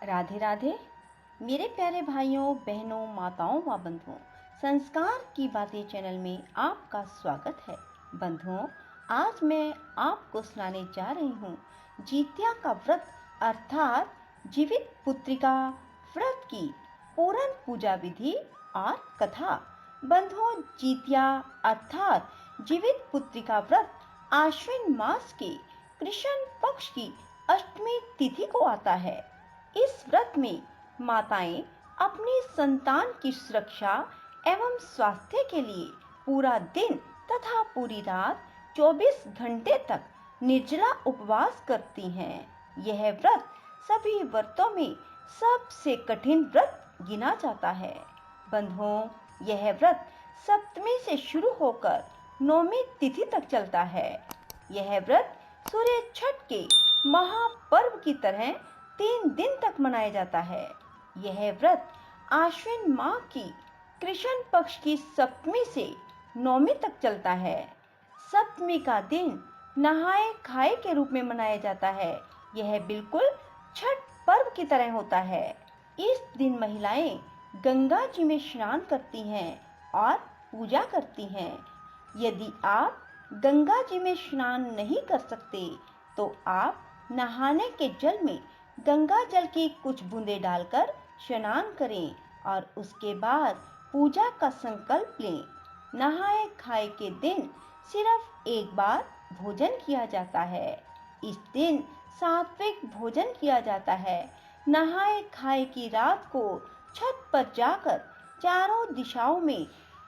राधे राधे। मेरे प्यारे भाइयों बहनों माताओं व बंधुओं, संस्कार की बातें चैनल में आपका स्वागत है। बंधुओं, आज मैं आपको सुनाने जा रही हूँ जितिया का व्रत अर्थात जीवित पुत्रिका व्रत की पूर्ण पूजा विधि और कथा। बंधुओं, जितिया अर्थात जीवित पुत्रिका व्रत आश्विन मास के कृष्ण पक्ष की अष्टमी तिथि को आता है। इस व्रत में माताएं अपनी संतान की सुरक्षा एवं स्वास्थ्य के लिए पूरा दिन तथा पूरी रात 24 घंटे तक निर्जला उपवास करती हैं। यह व्रत सभी व्रतों में सबसे कठिन व्रत गिना जाता है। बंधुओं, यह व्रत सप्तमी से शुरू होकर नौमी तिथि तक चलता है। यह व्रत सूर्य छठ के महापर्व की तरह 3 दिन तक मनाया जाता है। यह व्रत आश्विन माह की कृष्ण पक्ष की सप्तमी से नौमी तक चलता है। सप्तमी का दिन नहाए खाए के रूप में मनाया जाता है। यह बिल्कुल छठ पर्व की तरह होता है। इस दिन महिलाएं गंगा जी में स्नान करती हैं और पूजा करती हैं। यदि आप गंगा जी में स्नान नहीं कर सकते तो आप नहाने के जल में गंगा जल की कुछ बूंदें डालकर स्नान करें और उसके बाद पूजा का संकल्प लें। नहाए खाए के दिन सिर्फ एक बार भोजन किया जाता है। इस दिन सात्विक भोजन किया जाता है। नहाए खाए की रात को छत पर जाकर चारों दिशाओं में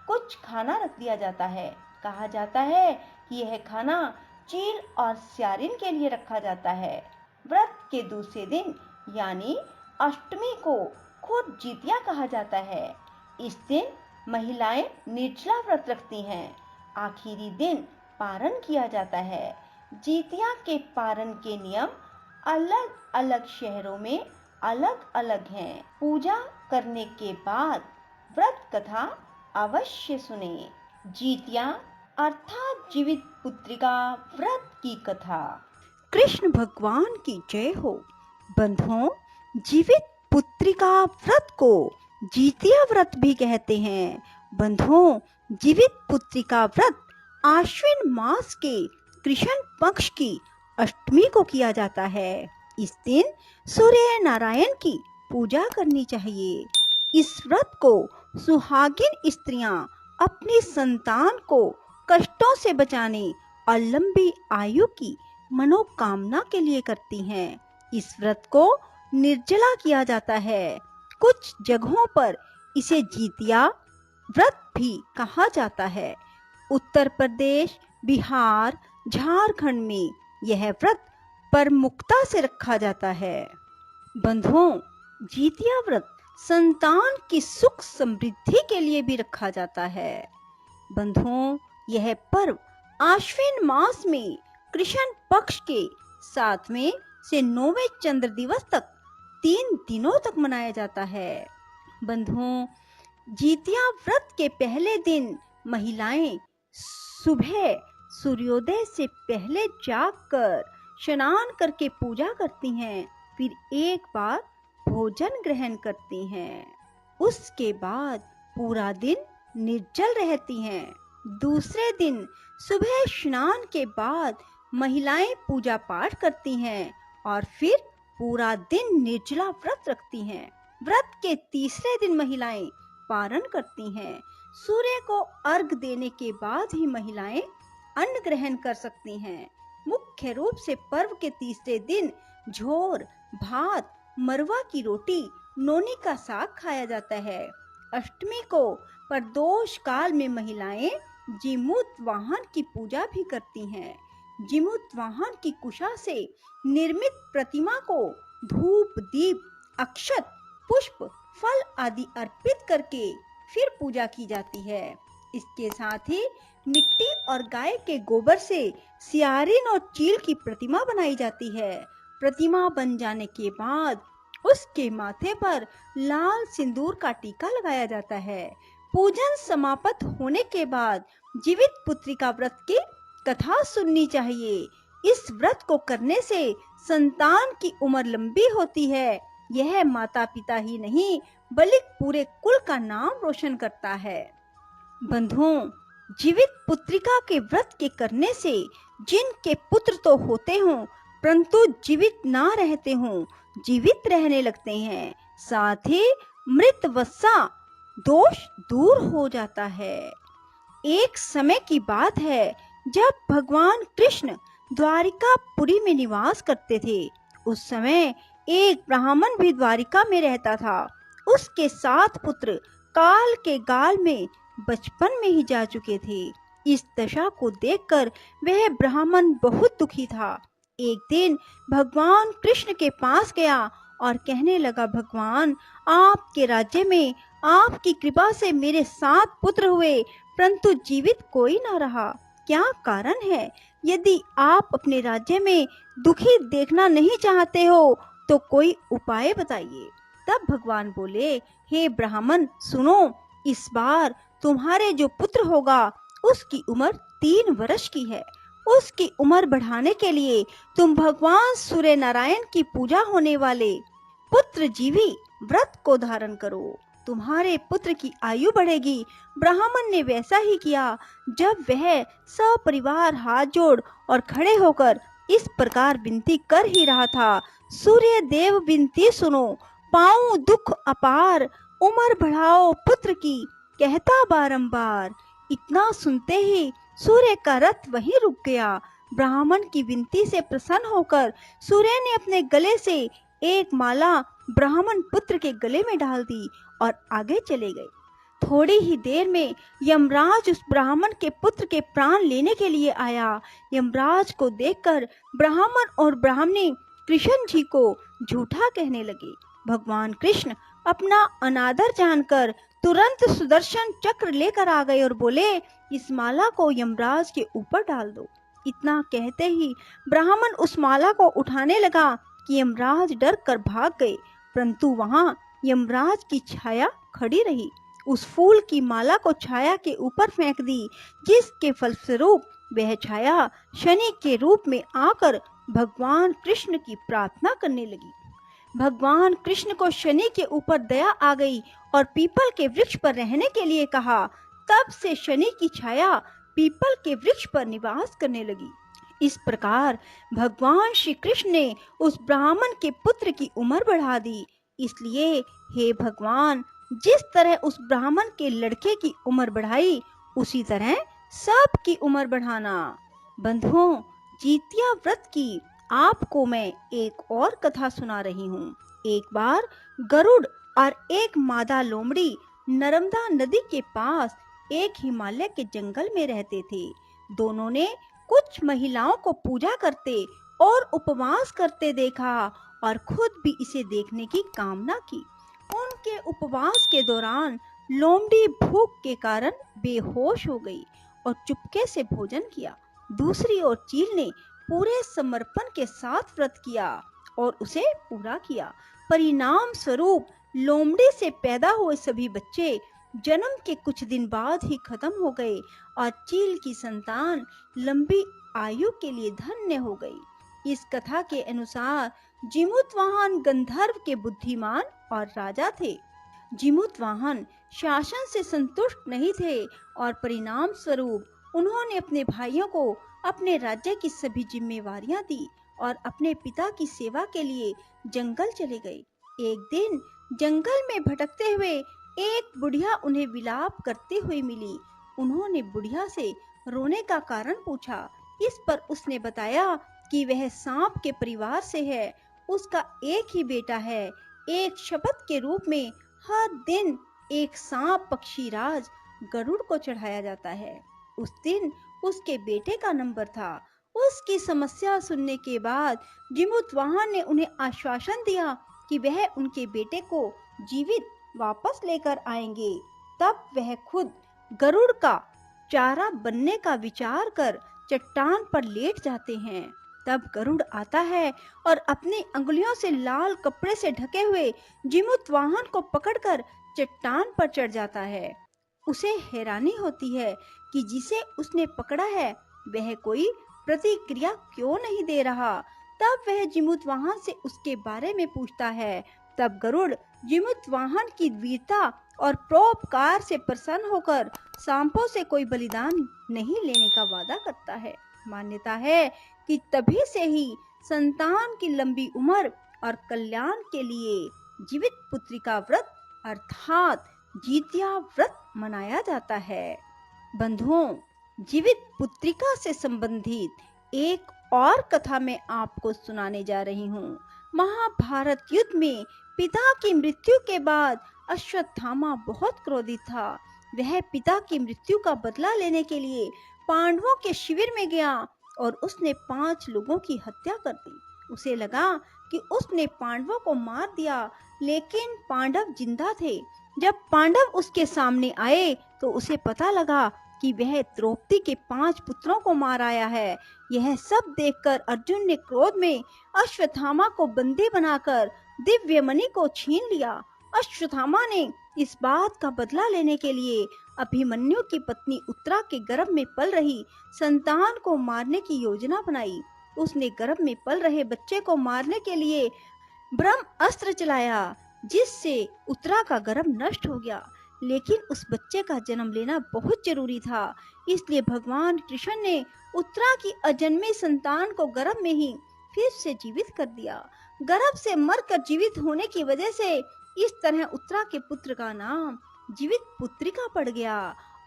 कुछ खाना रख दिया जाता है। कहा जाता है कि यह खाना चील और स्यारिन के लिए रखा जाता है। व्रत के दूसरे दिन यानी अष्टमी को खुद जितिया कहा जाता है। इस दिन महिलाएं निर्जला व्रत रखती हैं। आखिरी दिन पारण किया जाता है। जितिया के पारण के नियम अलग अलग शहरों में अलग अलग हैं। पूजा करने के बाद व्रत कथा अवश्य सुने। जितिया अर्थात जीवित पुत्रिका व्रत की कथा। कृष्ण भगवान की जय हो। बंधुओं, जीवित पुत्रिका व्रत को जितिया व्रत भी कहते हैं। बंधुओं, जीवित पुत्रिका व्रत आश्विन मास के कृष्ण पक्ष की अष्टमी को किया जाता है। इस दिन सूर्य नारायण की पूजा करनी चाहिए। इस व्रत को सुहागिन स्त्रियां अपनी संतान को कष्टों से बचाने और लंबी आयु की मनोकामना के लिए करती हैं। इस व्रत को निर्जला किया जाता है। कुछ जगहों पर इसे जितिया व्रत भी कहा जाता है। उत्तर प्रदेश, बिहार, झारखंड में यह व्रत प्रमुखता से रखा जाता है। बंधुओं, जितिया व्रत संतान की सुख समृद्धि के लिए भी रखा जाता है। बंधुओं, यह पर्व आश्विन मास में कृष्ण पक्ष के 7वें से 9वें चंद्र दिवस तक 3 दिनों तक मनाया जाता है। बंधुओं, जितिया व्रत के पहले दिन महिलाएं सुबह सूर्योदय से पहले जागकर स्नान करके पूजा करती हैं, फिर एक बार भोजन ग्रहण करती हैं। उसके बाद पूरा दिन निर्जल रहती हैं। दूसरे दिन सुबह स्नान के बाद महिलाएं पूजा पाठ करती हैं और फिर पूरा दिन निर्जला व्रत रखती हैं। व्रत के तीसरे दिन महिलाएं पारण करती हैं। सूर्य को अर्घ देने के बाद ही महिलाएं अन्न ग्रहण कर सकती हैं। मुख्य रूप से पर्व के तीसरे दिन झोर, भात, मरवा की रोटी, नोनी का साग खाया जाता है। अष्टमी को प्रदोष काल में महिलाएं जीमूत वाहन की पूजा भी करती हैं। जीमूत वाहन की कुशा से निर्मित प्रतिमा को धूप, दीप, अक्षत, पुष्प, फल आदि अर्पित करके फिर पूजा की जाती है। इसके साथ ही मिट्टी और गाय के गोबर से सियारिन और चील की प्रतिमा बनाई जाती है। प्रतिमा बन जाने के बाद उसके माथे पर लाल सिंदूर का टीका लगाया जाता है। पूजन समाप्त होने के बाद जीवित पुत्रिका व्रत की कथा सुननी चाहिए। इस व्रत को करने से संतान की उम्र लंबी होती है यह माता पिता ही नहीं बल्कि पूरे कुल का नाम रोशन करता है। बंधुओं, जीवित पुत्रिका के व्रत के करने से जिनके पुत्र तो होते हों परंतु जीवित ना रहते हों, जीवित रहने लगते हैं, साथ ही मृत वत्सा दोष दूर हो जाता है। एक समय की बात है जब भगवान कृष्ण द्वारिकापुरी में निवास करते थे। उस समय एक ब्राह्मण भी द्वारिका में रहता था। उसके 7 पुत्र काल के गाल में बचपन में ही जा चुके थे। इस दशा को देखकर वह ब्राह्मण बहुत दुखी था। एक दिन भगवान कृष्ण के पास गया और कहने लगा, भगवान, आपके राज्य में आपकी कृपा से मेरे 7 पुत्र हुए परंतु जीवित कोई न रहा, क्या कारण है? यदि आप अपने राज्य में दुखी देखना नहीं चाहते हो तो कोई उपाय बताइए। तब भगवान बोले, हे ब्राह्मण सुनो, इस बार तुम्हारे जो पुत्र होगा उसकी उम्र 3 वर्ष की है। उसकी उम्र बढ़ाने के लिए तुम भगवान सूर्य नारायण की पूजा होने वाले पुत्र जीवी व्रत को धारण करो, तुम्हारे पुत्र की आयु बढ़ेगी। ब्राह्मण ने वैसा ही किया। जब वह सपरिवार हाथ जोड़ और खड़े होकर इस प्रकार विनती कर ही रहा था, सूर्य देव विनती सुनो, पाऊं दुख अपार, उम्र बढ़ाओ पुत्र की, कहता बारंबार। इतना सुनते ही सूर्य का रथ वहीं रुक गया। ब्राह्मण की विनती से प्रसन्न होकर सूर्य ने अपने गले से एक माला ब्राह्मण पुत्र के गले में डाल दी और आगे चले गए। थोड़ी ही देर में यमराज उस ब्राह्मण के पुत्र के प्राण लेने के लिए आया। यमराज को देखकर ब्राह्मण और ब्राह्मणी कृष्ण जी को झूठा कहने लगे। भगवान कृष्ण अपना अनादर जानकर तुरंत सुदर्शन चक्र लेकर आ गए और बोले, इस माला को यमराज के ऊपर डाल दो। इतना कहते ही ब्राह्मण उस माला को उठाने लगा कि यमराज डर कर भाग गए, परंतु वहां यमराज की छाया खड़ी रही। उस फूल की माला को छाया के ऊपर फेंक दी, जिसके फलस्वरूप वह छाया शनि के रूप में आकर भगवान कृष्ण की प्रार्थना करने लगी। भगवान कृष्ण को शनि के ऊपर दया आ गई और पीपल के वृक्ष पर रहने के लिए कहा। तब से शनि की छाया पीपल के वृक्ष पर निवास करने लगी। इस प्रकार भगवान श्री कृष्ण ने उस ब्राह्मण के पुत्र की उम्र बढ़ा दी। इसलिए हे भगवान, जिस तरह उस ब्राह्मण के लड़के की उम्र बढ़ाई, उसी तरह सबकी उम्र बढ़ाना। बंधुओं, जीतिया व्रत की आपको मैं एक और कथा सुना रही हूँ। एक बार गरुड़ और एक मादा लोमड़ी नर्मदा नदी के पास एक हिमालय के जंगल में रहते थे। दोनों ने कुछ महिलाओं को पूजा करते और उपवास करते देखा और खुद भी इसे देखने की कामना की। उनके उपवास के दौरान लोमड़ी भूख के कारण बेहोश हो गई और चुपके से भोजन किया। दूसरी ओर चील ने पूरे समर्पण के साथ व्रत किया और उसे पूरा किया। परिणाम स्वरूप लोमड़ी से पैदा हुए सभी बच्चे जन्म के कुछ दिन बाद ही खत्म हो गए और चील की संतान लंबी आयु के लिए धन्य हो गई। इस कथा के अनुसार जिमुतवाहन गंधर्व के बुद्धिमान और राजा थे। जिमुतवाहन शासन से संतुष्ट नहीं थे और परिणाम स्वरूप उन्होंने अपने भाइयों को अपने राज्य की सभी जिम्मेवारियां दी और अपने पिता की सेवा के लिए जंगल चले गए। एक दिन जंगल में भटकते हुए एक बुढ़िया उन्हें विलाप करती हुई मिली। उन्होंने बुढ़िया से रोने का कारण पूछा। इस पर उसने बताया कि वह सांप के परिवार से है, उसका एक ही बेटा है। एक शपथ के रूप में हर दिन एक सांप पक्षीराज गरुड़ को चढ़ाया जाता है। उस दिन उसके बेटे का नंबर था। उसकी समस्या सुनने के बाद जिमुतवाहन ने उन्हें आश्वासन दिया कि वह उनके बेटे को जीवित वापस लेकर आएंगे। तब वह खुद गरुड़ का चारा बनने का विचार कर चट्टान पर लेट जाते हैं। तब गरुड़ आता है और अपनी अंगुलियों से लाल कपड़े से ढके हुए जिमुतवाहन को पकड़कर चट्टान पर चढ़ जाता है। उसे हैरानी होती है कि जिसे उसने पकड़ा है वह कोई प्रतिक्रिया क्यों नहीं दे रहा। तब वह जिमुतवाहन से उसके बारे में पूछता है, तब गरुड़ जीमूत वाहन की वीरता और परोपकार से प्रसन्न होकर सांपों से कोई बलिदान नहीं लेने का वादा करता है। मान्यता है कि तभी से ही संतान की लंबी उम्र और कल्याण के लिए जीवित पुत्री का व्रत अर्थात जीतिया व्रत मनाया जाता है। बंधुओं, जीवित पुत्रिका से संबंधित एक और कथा मैं आपको सुनाने जा रही हूँ। महाभारत युद्ध में पिता की मृत्यु के बाद अश्वत्थामा बहुत क्रोधित था। वह पिता की मृत्यु का बदला लेने के लिए पांडवों के शिविर में गया और उसने 5 लोगों की हत्या कर दी। उसे लगा कि उसने पांडवों को मार दिया, लेकिन पांडव जिंदा थे। जब पांडव उसके सामने आए तो उसे पता लगा कि वह द्रौपदी के 5 पुत्रों को मार आया है। यह सब देखकर अर्जुन ने क्रोध में अश्वत्थामा को बंदी बनाकर दिव्य मणि को छीन लिया। अश्वत्थामा ने इस बात का बदला लेने के लिए अभिमन्यु की पत्नी उत्तरा के गर्भ में पल रही संतान को मारने की योजना बनाई। उसने गर्भ में पल रहे बच्चे को मारने के लिए ब्रह्म अस्त्र चलाया, जिससे उत्तरा का गर्भ नष्ट हो गया। लेकिन उस बच्चे का जन्म लेना बहुत जरूरी था, इसलिए भगवान कृष्ण ने उत्तरा की अजन्मे संतान को गर्भ में ही फिर से जीवित कर दिया। गर्भ से मरकर जीवित होने की वजह से इस तरह उत्तरा के पुत्र का नाम जीवित पुत्रिका पड़ गया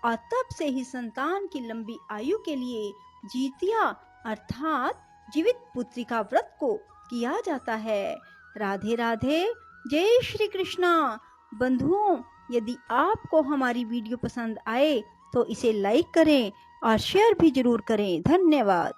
और तब से ही संतान की लंबी आयु के लिए जीतिया अर्थात जीवित पुत्रिका व्रत को किया जाता है। राधे राधे, जय श्री कृष्णा। बंधुओं, यदि आपको हमारी वीडियो पसंद आए तो इसे लाइक करें और शेयर भी जरूर करें। धन्यवाद।